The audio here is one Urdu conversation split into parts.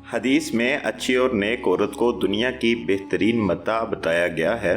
حدیث میں اچھی اور نیک عورت کو دنیا کی بہترین متاع بتایا گیا ہے۔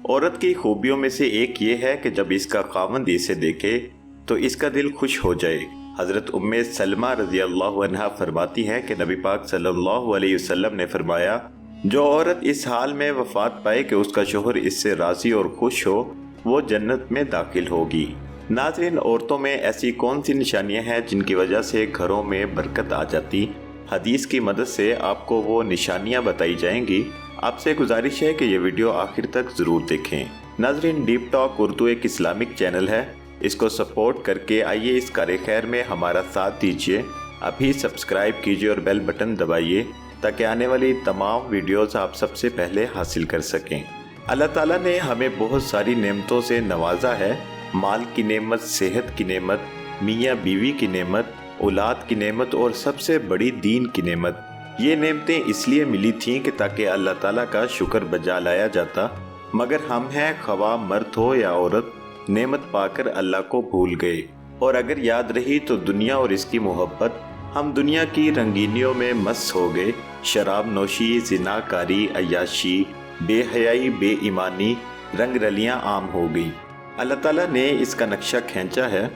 عورت کی خوبیوں میں سے ایک یہ ہے کہ جب اس کا خاوند اسے دیکھے تو اس کا دل خوش ہو جائے۔ حضرت ام سلمہ رضی اللہ عنہا فرماتی ہے کہ نبی پاک صلی اللہ علیہ وسلم نے فرمایا، جو عورت اس حال میں وفات پائے کہ اس کا شوہر اس سے راضی اور خوش ہو، وہ جنت میں داخل ہوگی۔ ناظرین، عورتوں میں ایسی کون سی نشانیاں ہیں جن کی وجہ سے گھروں میں برکت آ جاتی؟ حدیث کی مدد سے آپ کو وہ نشانیاں بتائی جائیں گی۔ آپ سے گزارش ہے کہ یہ ویڈیو آخر تک ضرور دیکھیں۔ ناظرین، ڈیپ ٹاک اردو ایک اسلامک چینل ہے، اس کو سپورٹ کر کے آئیے اس کار خیر میں ہمارا ساتھ دیجیے۔ ابھی سبسکرائب کیجیے اور بیل بٹن دبائیے تاکہ آنے والی تمام ویڈیوز آپ سب سے پہلے حاصل کر سکیں۔ اللہ تعالیٰ نے ہمیں بہت ساری نعمتوں سے نوازا ہے۔ مال کی نعمت، صحت کی نعمت، میاں بیوی کی نعمت، اولاد کی نعمت اور سب سے بڑی دین کی نعمت۔ یہ نعمتیں اس لیے ملی تھیں کہ تاکہ اللہ تعالیٰ کا شکر بجا لایا جاتا، مگر ہم ہیں، خواہ مرد ہو یا عورت، نعمت پا کر اللہ کو بھول گئے، اور اگر یاد رہی تو دنیا اور اس کی محبت۔ ہم دنیا کی رنگینیوں میں مست ہو گئے، شراب نوشی، زنا کاری، عیاشی، بے حیائی، بے ایمانی، رنگ رلیاں عام ہو گئی۔ اللہ تعالیٰ نے اس کا نقشہ کھینچا ہے۔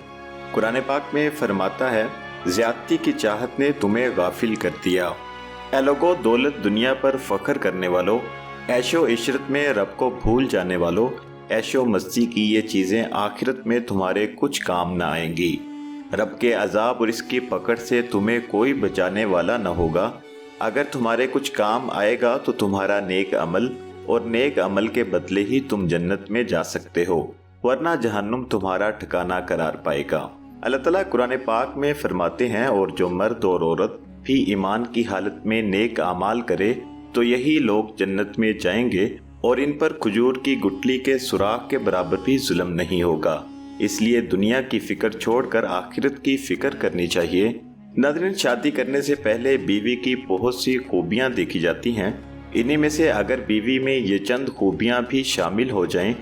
قرآن پاک میں فرماتا ہے، زیادتی کی چاہت نے تمہیں غافل کر دیا۔ اے لوگو، دولت دنیا پر فخر کرنے والو، عیش و عشرت میں رب کو بھول جانے والو، عیش و مستی کی یہ چیزیں آخرت میں تمہارے کچھ کام نہ آئیں گی۔ رب کے عذاب اور اس کی پکڑ سے تمہیں کوئی بچانے والا نہ ہوگا۔ اگر تمہارے کچھ کام آئے گا تو تمہارا نیک عمل، اور نیک عمل کے بدلے ہی تم جنت میں جا سکتے ہو، ورنہ جہنم تمہارا ٹھکانہ قرار پائے گا۔ اللہ تعالیٰ قرآن پاک میں فرماتے ہیں، اور جو مرد اور عورت بھی ایمان کی حالت میں نیک اعمال کرے تو یہی لوگ جنت میں جائیں گے، اور ان پر کھجور کی گٹلی کے سوراخ کے برابر بھی ظلم نہیں ہوگا۔ اس لیے دنیا کی فکر چھوڑ کر آخرت کی فکر کرنی چاہیے۔ ناظرین، شادی کرنے سے پہلے بیوی کی بہت سی خوبیاں دیکھی جاتی ہیں۔ انہی میں سے اگر بیوی میں یہ چند خوبیاں بھی شامل ہو جائیں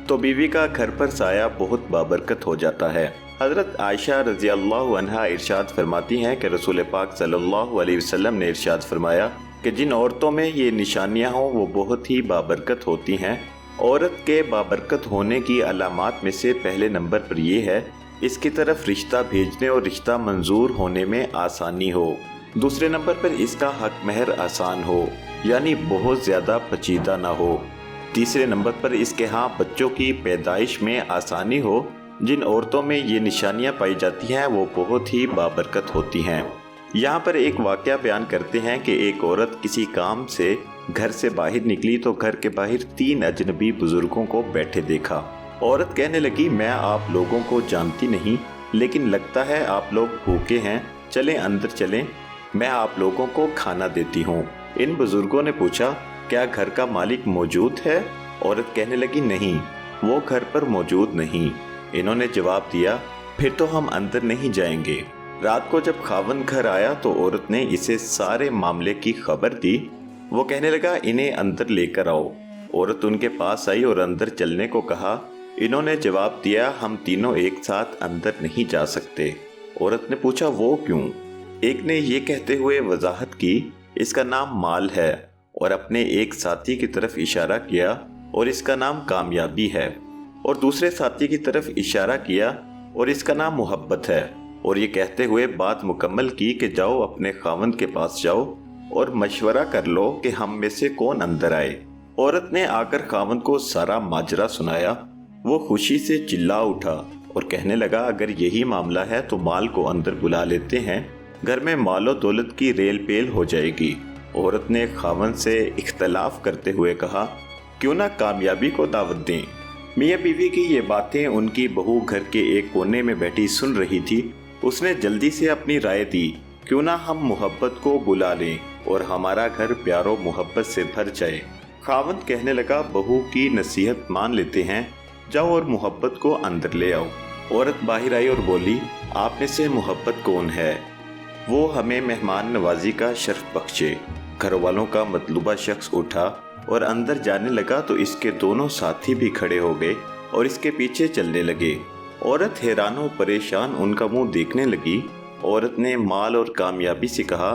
تو بیوی کا گھر پر سایہ بہت بابرکت ہو جاتا ہے۔ حضرت عائشہ رضی اللہ عنہا ارشاد فرماتی ہیں کہ رسول پاک صلی اللہ علیہ وسلم نے ارشاد فرمایا کہ جن عورتوں میں یہ نشانیاں ہوں وہ بہت ہی بابرکت ہوتی ہیں۔ عورت کے بابرکت ہونے کی علامات میں سے پہلے نمبر پر یہ ہے، اس کی طرف رشتہ بھیجنے اور رشتہ منظور ہونے میں آسانی ہو۔ دوسرے نمبر پر اس کا حق مہر آسان ہو، یعنی بہت زیادہ پیچیدہ نہ ہو۔ تیسرے نمبر پر اس کے ہاں بچوں کی پیدائش میں آسانی ہو۔ جن عورتوں میں یہ نشانیاں پائی جاتی ہیں وہ بہت ہی بابرکت ہوتی ہیں۔ یہاں پر ایک واقعہ بیان کرتے ہیں کہ ایک عورت کسی کام سے گھر سے باہر نکلی تو گھر کے باہر 3 اجنبی بزرگوں کو بیٹھے دیکھا۔ عورت کہنے لگی، میں آپ لوگوں کو جانتی نہیں، لیکن لگتا ہے آپ لوگ بھوکے ہیں، چلیں اندر چلیں، میں آپ لوگوں کو کھانا دیتی ہوں۔ ان بزرگوں نے پوچھا، کیا گھر کا مالک موجود ہے؟ عورت کہنے لگی، نہیں، وہ گھر پر موجود نہیں۔ انہوں نے جواب دیا، پھر تو ہم اندر نہیں جائیں گے۔ رات کو جب خاوند گھر آیا تو عورت نے اسے سارے معاملے کی خبر دی۔ وہ کہنے لگا، انہیں اندر لے کر آؤ۔ عورت ان کے پاس آئی اور اندر چلنے کو کہا۔ انہوں نے جواب دیا، ہم تینوں ایک ساتھ اندر نہیں جا سکتے۔ عورت نے پوچھا، وہ کیوں؟ ایک نے یہ کہتے ہوئے وضاحت کی، اس کا نام مال ہے، اور اپنے ایک ساتھی کی طرف اشارہ کیا، اور اس کا نام کامیابی ہے، اور دوسرے ساتھی کی طرف اشارہ کیا، اور اس کا نام محبت ہے، اور یہ کہتے ہوئے بات مکمل کی کہ جاؤ اپنے خاوند کے پاس جاؤ اور مشورہ کر لو کہ ہم میں سے کون اندر آئے۔ عورت نے آ کر خاوند کو سارا ماجرا سنایا۔ وہ خوشی سے چلا اٹھا اور کہنے لگا، اگر یہی معاملہ ہے تو مال کو اندر بلا لیتے ہیں، گھر میں مال و دولت کی ریل پیل ہو جائے گی۔ عورت نے خاوند سے اختلاف کرتے ہوئے کہا، کیوں نہ کامیابی کو دعوت دیں۔ میاں بیوی کی یہ باتیں ان کی بہو گھر کے ایک کونے میں بیٹھی سن رہی تھی۔ اس نے جلدی سے اپنی رائے دی، کیوں نہ ہم محبت کو بلا لیں اور ہمارا گھر پیار و محبت سے بھر جائے۔ خاوند کہنے لگا، بہو کی نصیحت مان لیتے ہیں، جاؤ اور محبت کو اندر لے آؤ۔ عورت باہر آئی اور بولی، آپ میں سے محبت کون ہے؟ وہ ہمیں مہمان نوازی کا شرف بخشے۔ گھر والوں کا مطلوبہ شخص اٹھا اور اندر جانے لگا تو اس کے دونوں ساتھی بھی کھڑے ہو گئے اور اس کے پیچھے چلنے لگے۔ عورت حیران و پریشان ان کا منہ دیکھنے لگی۔ عورت نے مال اور کامیابی سے کہا،